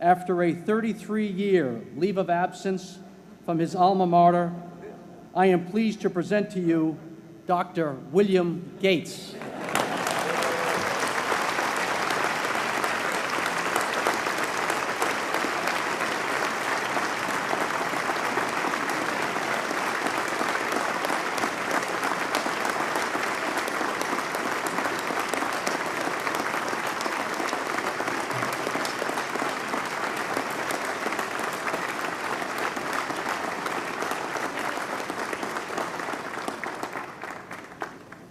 after a 33-year leave of absence from his alma mater, I am pleased to present to you Dr. William Gates.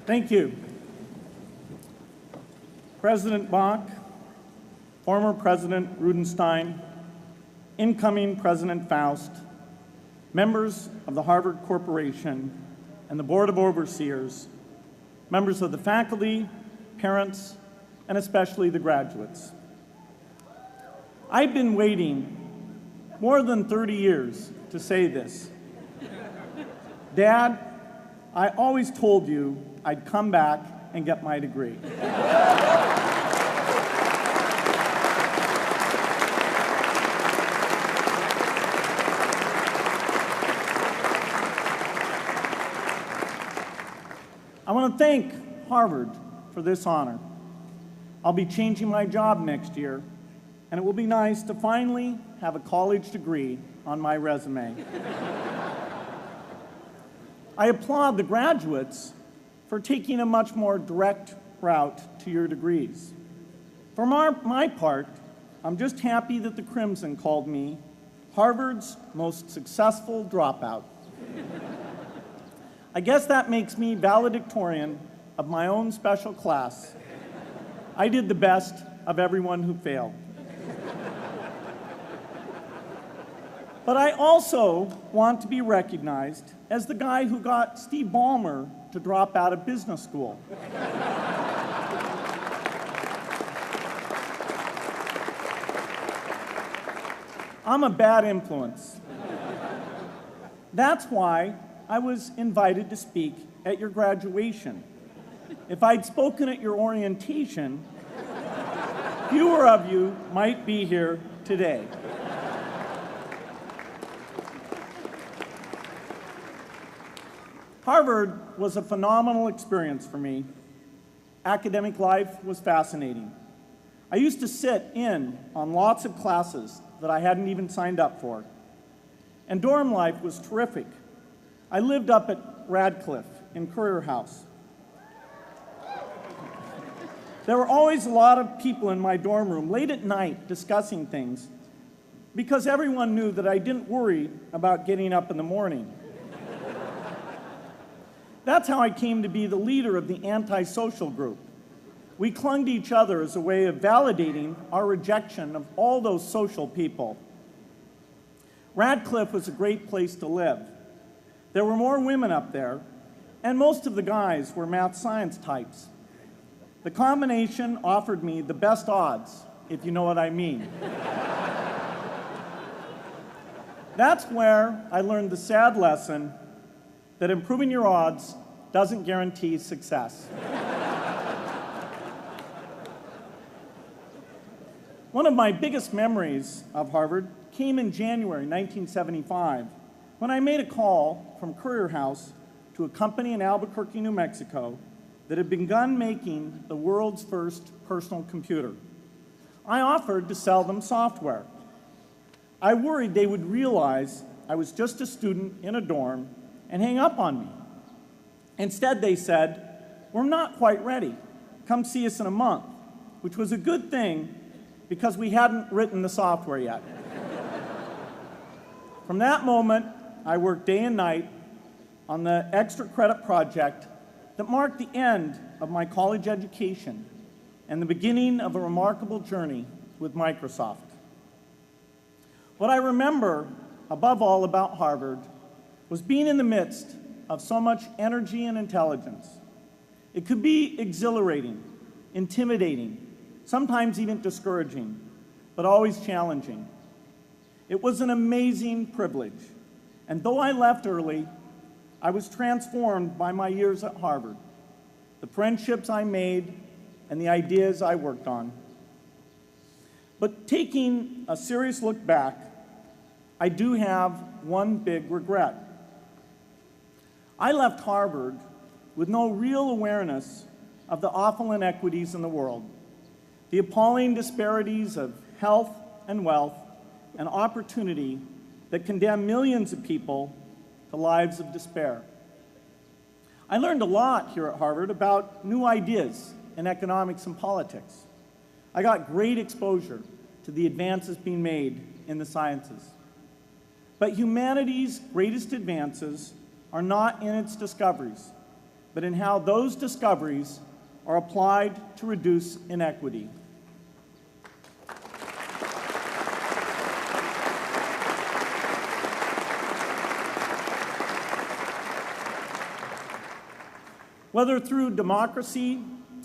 Thank you. President Bach, former President Rudenstein, incoming President Faust, members of the Harvard Corporation and the Board of Overseers, members of the faculty, parents, and especially the graduates. I've been waiting more than 30 years to say this. Dad, I always told you I'd come back and get my degree. I want to thank Harvard for this honor. I'll be changing my job next year, and it will be nice to finally have a college degree on my resume. I applaud the graduates for taking a much more direct route to your degrees. For my part, I'm just happy that the Crimson called me Harvard's most successful dropout. I guess that makes me valedictorian of my own special class. I did the best of everyone who failed. But I also want to be recognized as the guy who got Steve Ballmer to drop out of business school. I'm a bad influence. That's why I was invited to speak at your graduation. If I'd spoken at your orientation, fewer of you might be here today. Harvard was a phenomenal experience for me. Academic life was fascinating. I used to sit in on lots of classes that I hadn't even signed up for. And dorm life was terrific. I lived up at Radcliffe in Currier House. There were always a lot of people in my dorm room late at night discussing things because everyone knew that I didn't worry about getting up in the morning. That's how I came to be the leader of the antisocial group. We clung to each other as a way of validating our rejection of all those social people. Radcliffe was a great place to live. There were more women up there, and most of the guys were math science types. The combination offered me the best odds, if you know what I mean. That's where I learned the sad lesson that improving your odds doesn't guarantee success. One of my biggest memories of Harvard came in January 1975, when I made a call from Currier House to a company in Albuquerque, New Mexico, that had begun making the world's first personal computer. I offered to sell them software. I worried they would realize I was just a student in a dorm and hang up on me. Instead, they said, "We're not quite ready. Come see us in a month," which was a good thing because we hadn't written the software yet. From that moment, I worked day and night on the extra credit project that marked the end of my college education and the beginning of a remarkable journey with Microsoft. What I remember above all about Harvard was being in the midst of so much energy and intelligence. It could be exhilarating, intimidating, sometimes even discouraging, but always challenging. It was an amazing privilege, and though I left early, I was transformed by my years at Harvard, the friendships I made, and the ideas I worked on. But taking a serious look back, I do have one big regret. I left Harvard with no real awareness of the awful inequities in the world, the appalling disparities of health and wealth and opportunity that condemn millions of people to lives of despair. I learned a lot here at Harvard about new ideas in economics and politics. I got great exposure to the advances being made in the sciences. But humanity's greatest advances are not in its discoveries, but in how those discoveries are applied to reduce inequity. Whether through democracy,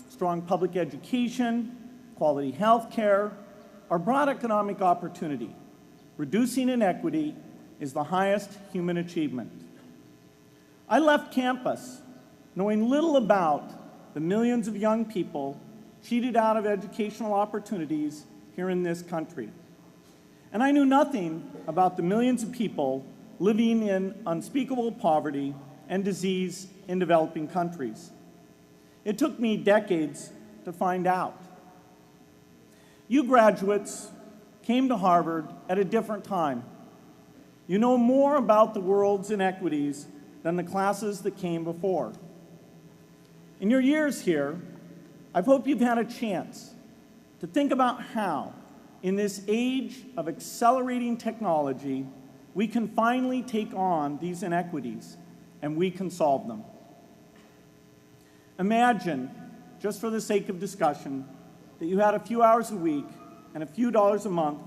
strong public education, quality health care, or broad economic opportunity, reducing inequity is the highest human achievement. I left campus knowing little about the millions of young people cheated out of educational opportunities here in this country. And I knew nothing about the millions of people living in unspeakable poverty and disease in developing countries. It took me decades to find out. You graduates came to Harvard at a different time. You know more about the world's inequities than the classes that came before. In your years here, I hope you've had a chance to think about how, in this age of accelerating technology, we can finally take on these inequities and we can solve them. Imagine, just for the sake of discussion, that you had a few hours a week and a few dollars a month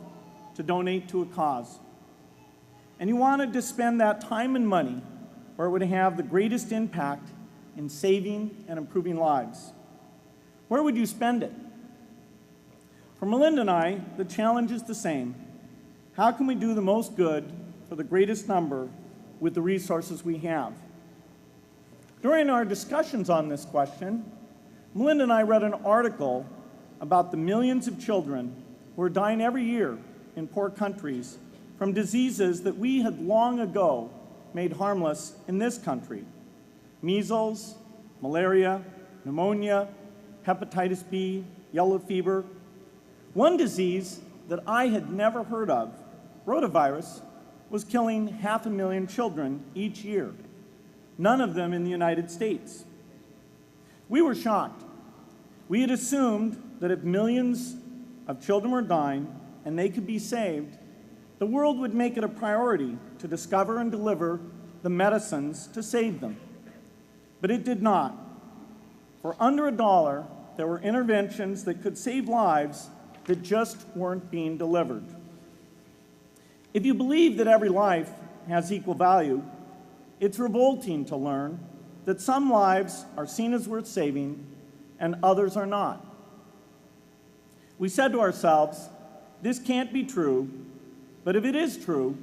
to donate to a cause. And you wanted to spend that time and money where it would have the greatest impact in saving and improving lives. Where would you spend it? For Melinda and I, the challenge is the same. How can we do the most good for the greatest number with the resources we have? During our discussions on this question, Melinda and I read an article about the millions of children who are dying every year in poor countries from diseases that we had long ago made harmless in this country: measles, malaria, pneumonia, hepatitis B, yellow fever. One disease that I had never heard of, rotavirus, was killing 500,000 children each year, none of them in the United States. We were shocked. We had assumed that if millions of children were dying and they could be saved, the world would make it a priority to discover and deliver the medicines to save them. But it did not. For under $1, there were interventions that could save lives that just weren't being delivered. If you believe that every life has equal value, it's revolting to learn that some lives are seen as worth saving and others are not. We said to ourselves, this can't be true, but if it is true,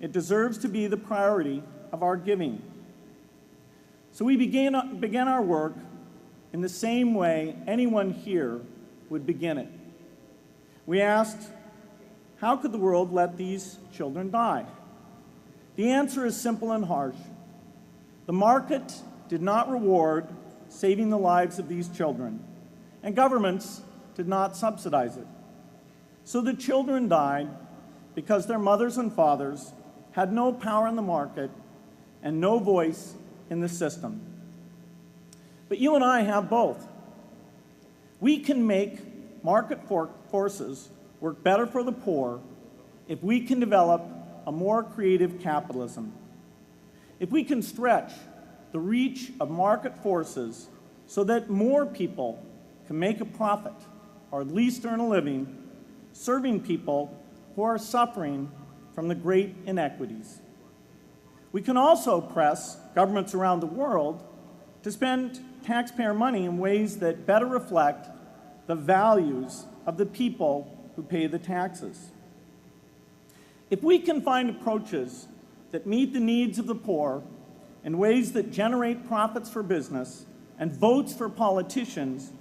it deserves to be the priority of our giving. So we began our work in the same way anyone here would begin it. We asked, how could the world let these children die? The answer is simple and harsh. The market did not reward saving the lives of these children, and governments did not subsidize it. So the children died because their mothers and fathers had no power in the market and no voice in the system. But you and I have both. We can make market forces work better for the poor if we can develop a more creative capitalism. If we can stretch the reach of market forces so that more people can make a profit, or at least earn a living, serving people who are suffering from the great inequities. We can also press governments around the world to spend taxpayer money in ways that better reflect the values of the people who pay the taxes. If we can find approaches that meet the needs of the poor in ways that generate profits for business and votes for politicians,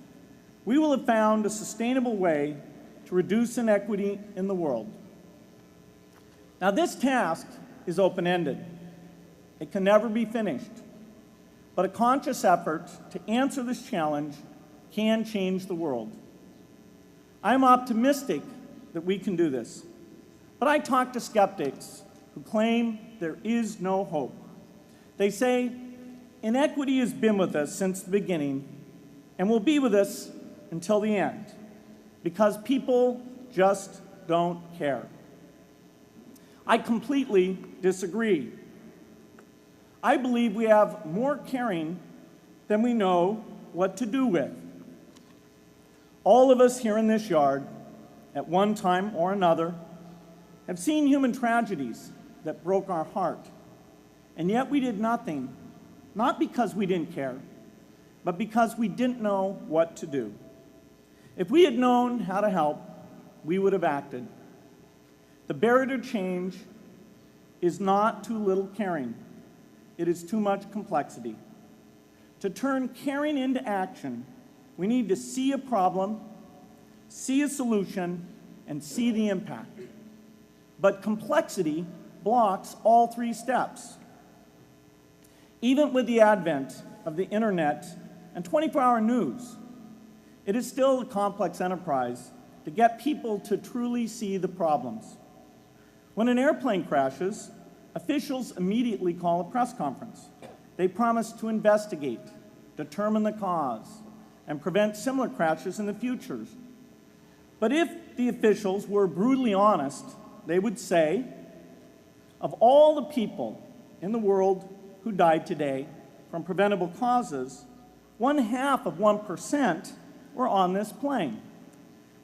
we will have found a sustainable way to reduce inequity in the world. Now, this task is open-ended. It can never be finished. But a conscious effort to answer this challenge can change the world. I'm optimistic that we can do this. But I talk to skeptics who claim there is no hope. They say, inequity has been with us since the beginning and will be with us until the end, because people just don't care. I completely disagree. I believe we have more caring than we know what to do with. All of us here in this yard, at one time or another, have seen human tragedies that broke our heart, and yet we did nothing, not because we didn't care, but because we didn't know what to do. If we had known how to help, we would have acted. The barrier to change is not too little caring. It is too much complexity. To turn caring into action, we need to see a problem, see a solution, and see the impact. But complexity blocks all three steps. Even with the advent of the internet and 24-hour news, it is still a complex enterprise to get people to truly see the problems. When an airplane crashes, officials immediately call a press conference. They promise to investigate, determine the cause, and prevent similar crashes in the future. But if the officials were brutally honest, they would say, of all the people in the world who died today from preventable causes, 0.5% were on this plane.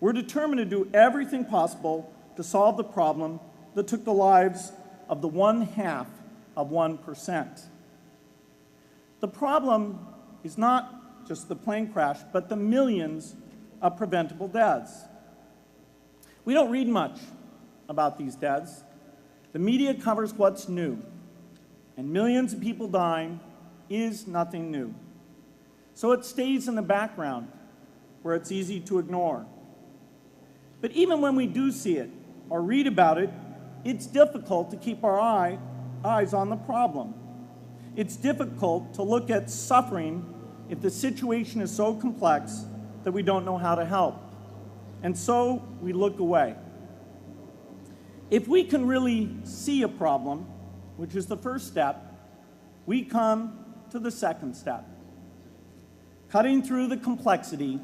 We're determined to do everything possible to solve the problem that took the lives of the 0.5%. The problem is not just the plane crash, but the millions of preventable deaths. We don't read much about these deaths. The media covers what's new, and millions of people dying is nothing new. So it stays in the background where it's easy to ignore. But even when we do see it or read about it, it's difficult to keep our eyes on the problem. It's difficult to look at suffering if the situation is so complex that we don't know how to help. And so we look away. If we can really see a problem, which is the first step, we come to the second step, cutting through the complexity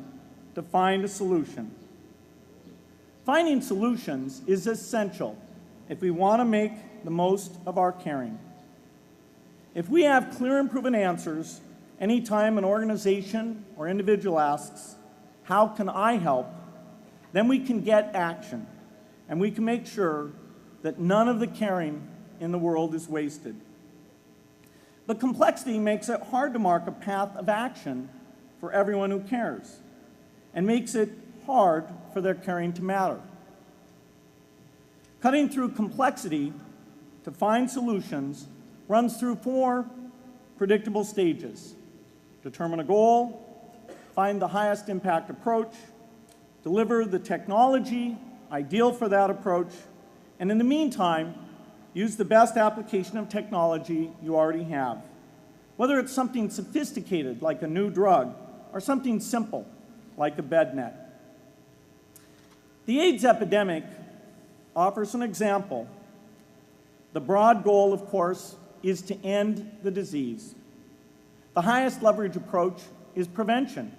to find a solution. Finding solutions is essential if we want to make the most of our caring. If we have clear and proven answers anytime an organization or individual asks, "How can I help?" then we can get action, and we can make sure that none of the caring in the world is wasted. But complexity makes it hard to mark a path of action for everyone who cares, and makes it hard for their caring to matter. Cutting through complexity to find solutions runs through 4 predictable stages: determine a goal, find the highest impact approach, deliver the technology ideal for that approach, and in the meantime, use the best application of technology you already have. Whether it's something sophisticated like a new drug or something simple like a bed net. The AIDS epidemic offers an example. The broad goal, of course, is to end the disease. The highest leverage approach is prevention.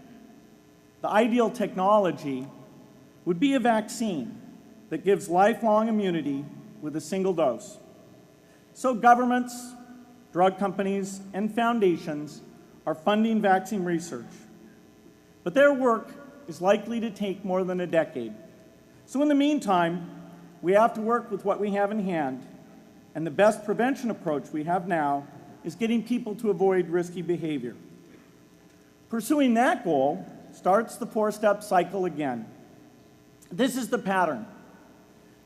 The ideal technology would be a vaccine that gives lifelong immunity with a single dose. So governments, drug companies, and foundations are funding vaccine research. But their work is likely to take more than a decade. So in the meantime, we have to work with what we have in hand, and the best prevention approach we have now is getting people to avoid risky behavior. Pursuing that goal starts the 4-step cycle again. This is the pattern.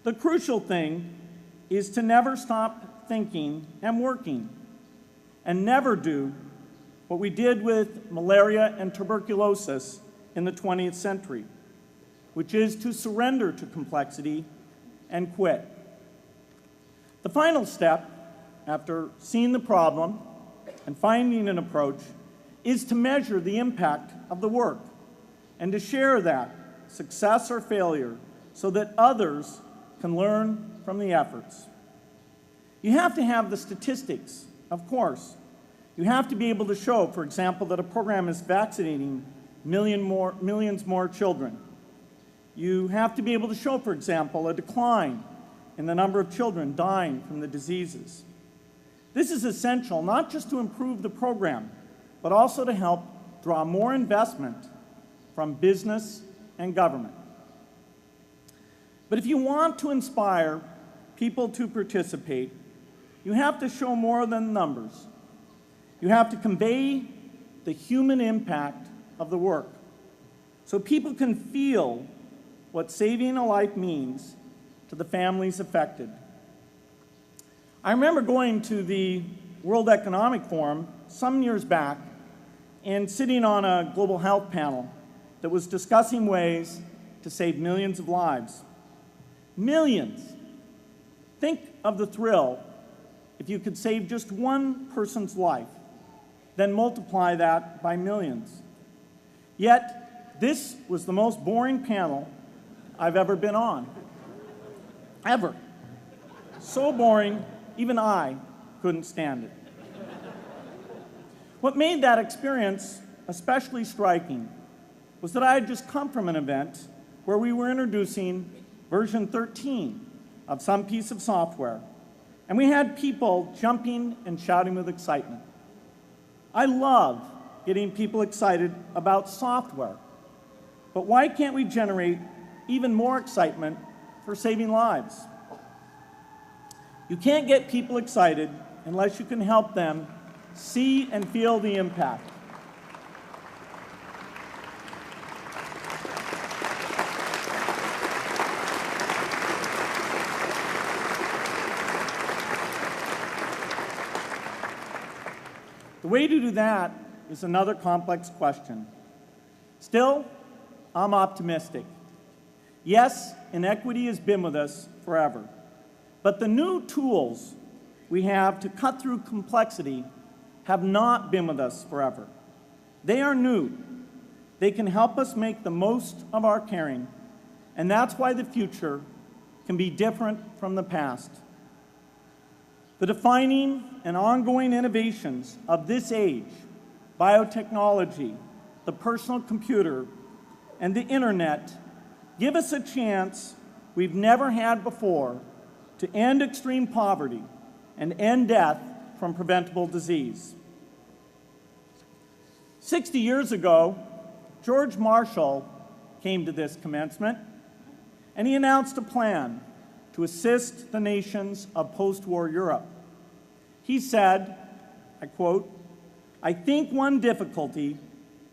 The crucial thing is to never stop thinking and working, and never do what we did with malaria and tuberculosis in the 20th century. which is to surrender to complexity and quit. The final step, after seeing the problem and finding an approach, is to measure the impact of the work and to share that, success or failure, so that others can learn from the efforts. You have to have the statistics, of course. You have to be able to show, for example, that a program is vaccinating millions more children. You have to be able to show, for example, a decline in the number of children dying from the diseases. This is essential not just to improve the program, but also to help draw more investment from business and government. But if you want to inspire people to participate, you have to show more than numbers. You have to convey the human impact of the work so people can feel what saving a life means to the families affected. I remember going to the World Economic Forum some years back and sitting on a global health panel that was discussing ways to save millions of lives. Millions. Think of the thrill if you could save just one person's life, then multiply that by millions. Yet, this was the most boring panel I've ever been on. Ever. So boring, even I couldn't stand it. What made that experience especially striking was that I had just come from an event where we were introducing version 13 of some piece of software, and we had people jumping and shouting with excitement. I love getting people excited about software, but why can't we generate even more excitement for saving lives? You can't get people excited unless you can help them see and feel the impact. The way to do that is another complex question. Still, I'm optimistic. Yes, inequity has been with us forever, but the new tools we have to cut through complexity have not been with us forever. They are new. They can help us make the most of our caring, and that's why the future can be different from the past. The defining and ongoing innovations of this age, biotechnology, the personal computer, and the internet, give us a chance we've never had before to end extreme poverty and end death from preventable disease. 60 years ago, George Marshall came to this commencement, and he announced a plan to assist the nations of post-war Europe. He said, I quote, "I think one difficulty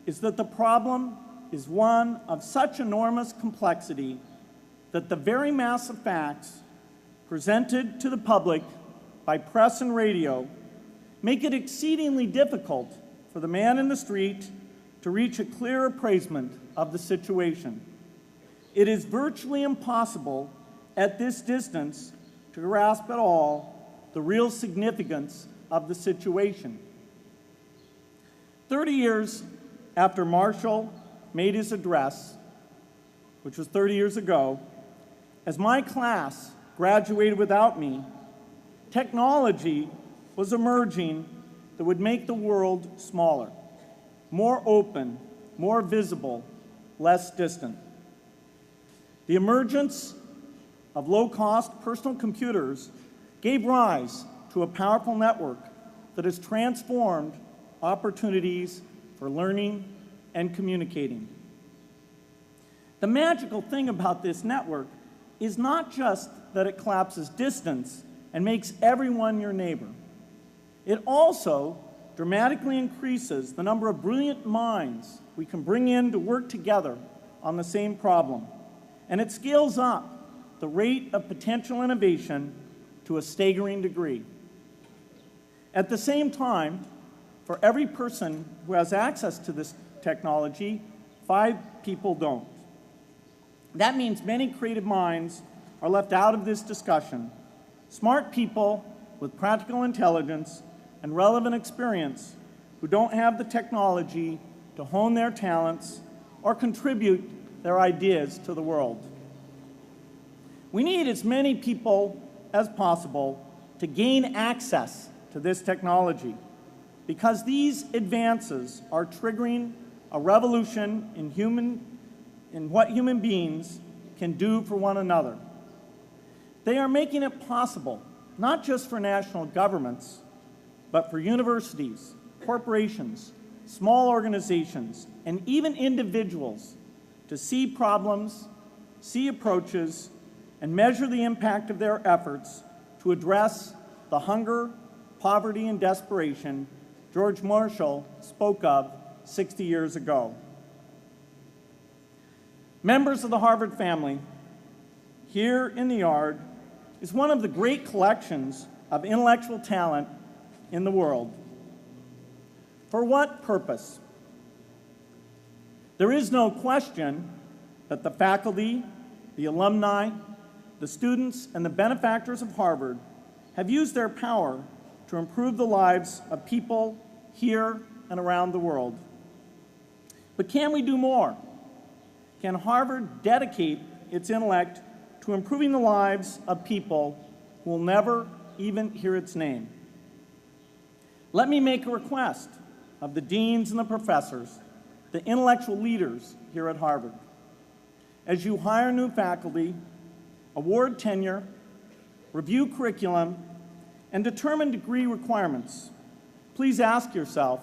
is that the problem is one of such enormous complexity that the very mass of facts presented to the public by press and radio make it exceedingly difficult for the man in the street to reach a clear appraisement of the situation. It is virtually impossible at this distance to grasp at all the real significance of the situation." 30 years after Marshall made his address, which was 30 years ago, as my class graduated without me, technology was emerging that would make the world smaller, more open, more visible, less distant. The emergence of low-cost personal computers gave rise to a powerful network that has transformed opportunities for learning and communicating. The magical thing about this network is not just that it collapses distance and makes everyone your neighbor. It also dramatically increases the number of brilliant minds we can bring in to work together on the same problem. And it scales up the rate of potential innovation to a staggering degree. At the same time, for every person who has access to this technology, 5 people don't. That means many creative minds are left out of this discussion. Smart people with practical intelligence and relevant experience who don't have the technology to hone their talents or contribute their ideas to the world. We need as many people as possible to gain access to this technology because these advances are triggering a revolution in what human beings can do for one another. They are making it possible, not just for national governments, but for universities, corporations, small organizations, and even individuals to see problems, see approaches, and measure the impact of their efforts to address the hunger, poverty, and desperation George Marshall spoke of 60 years ago. Members of the Harvard family, here in the yard is one of the great collections of intellectual talent in the world. For what purpose? There is no question that the faculty, the alumni, the students, and the benefactors of Harvard have used their power to improve the lives of people here and around the world. But can we do more? Can Harvard dedicate its intellect to improving the lives of people who will never even hear its name? Let me make a request of the deans and the professors, the intellectual leaders here at Harvard. As you hire new faculty, award tenure, review curriculum, and determine degree requirements, please ask yourself,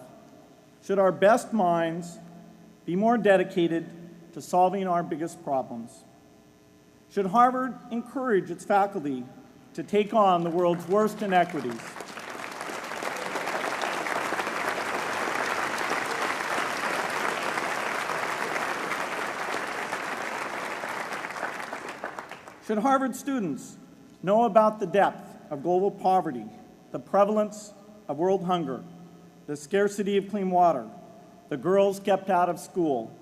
should our best minds be more dedicated to solving our biggest problems? Should Harvard encourage its faculty to take on the world's worst inequities? Should Harvard students know about the depth of global poverty, the prevalence of world hunger, the scarcity of clean water, the girls kept out of school,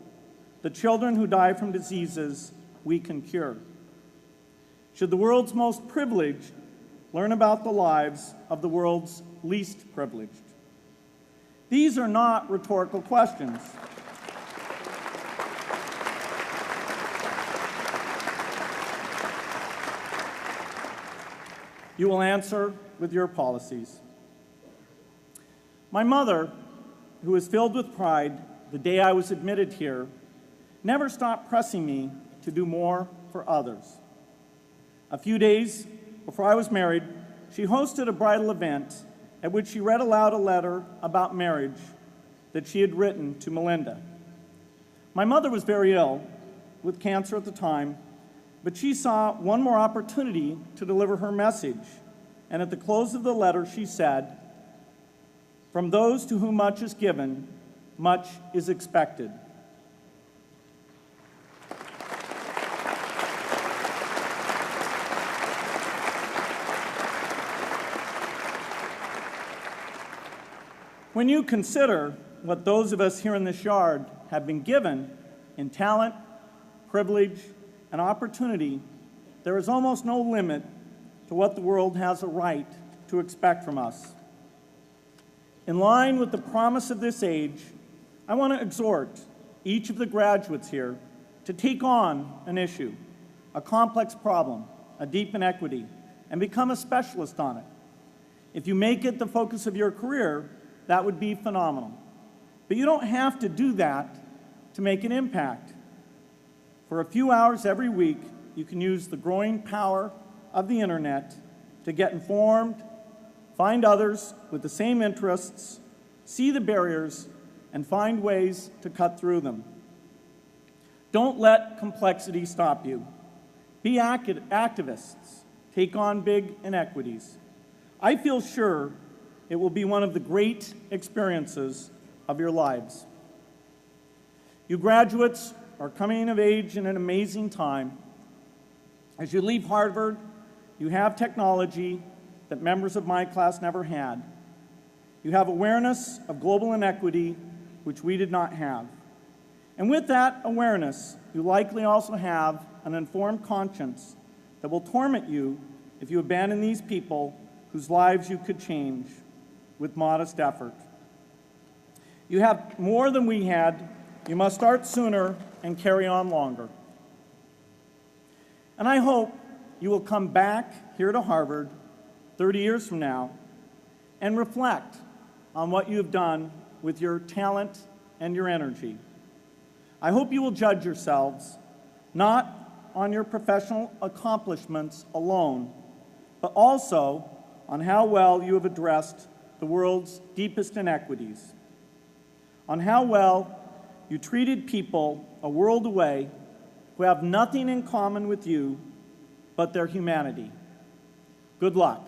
the children who die from diseases we can cure? Should the world's most privileged learn about the lives of the world's least privileged? These are not rhetorical questions. You will answer with your policies. My mother, who was filled with pride the day I was admitted here, never stopped pressing me to do more for others. A few days before I was married, she hosted a bridal event at which she read aloud a letter about marriage that she had written to Melinda. My mother was very ill with cancer at the time, but she saw one more opportunity to deliver her message. And at the close of the letter, she said, "From those to whom much is given, much is expected." When you consider what those of us here in this yard have been given in talent, privilege, and opportunity, there is almost no limit to what the world has a right to expect from us. In line with the promise of this age, I want to exhort each of the graduates here to take on an issue, a complex problem, a deep inequity, and become a specialist on it. If you make it the focus of your career, that would be phenomenal. But you don't have to do that to make an impact. For a few hours every week, you can use the growing power of the internet to get informed, find others with the same interests, see the barriers, and find ways to cut through them. Don't let complexity stop you. Be activists. Take on big inequities. I feel sure it will be one of the great experiences of your lives. You graduates are coming of age in an amazing time. As you leave Harvard, you have technology that members of my class never had. You have awareness of global inequity, which we did not have. And with that awareness, you likely also have an informed conscience that will torment you if you abandon these people whose lives you could change with modest effort. You have more than we had. You must start sooner and carry on longer. And I hope you will come back here to Harvard 30 years from now and reflect on what you have done with your talent and your energy. I hope you will judge yourselves not on your professional accomplishments alone, but also on how well you have addressed the world's deepest inequities, on how well you treated people a world away who have nothing in common with you but their humanity. Good luck.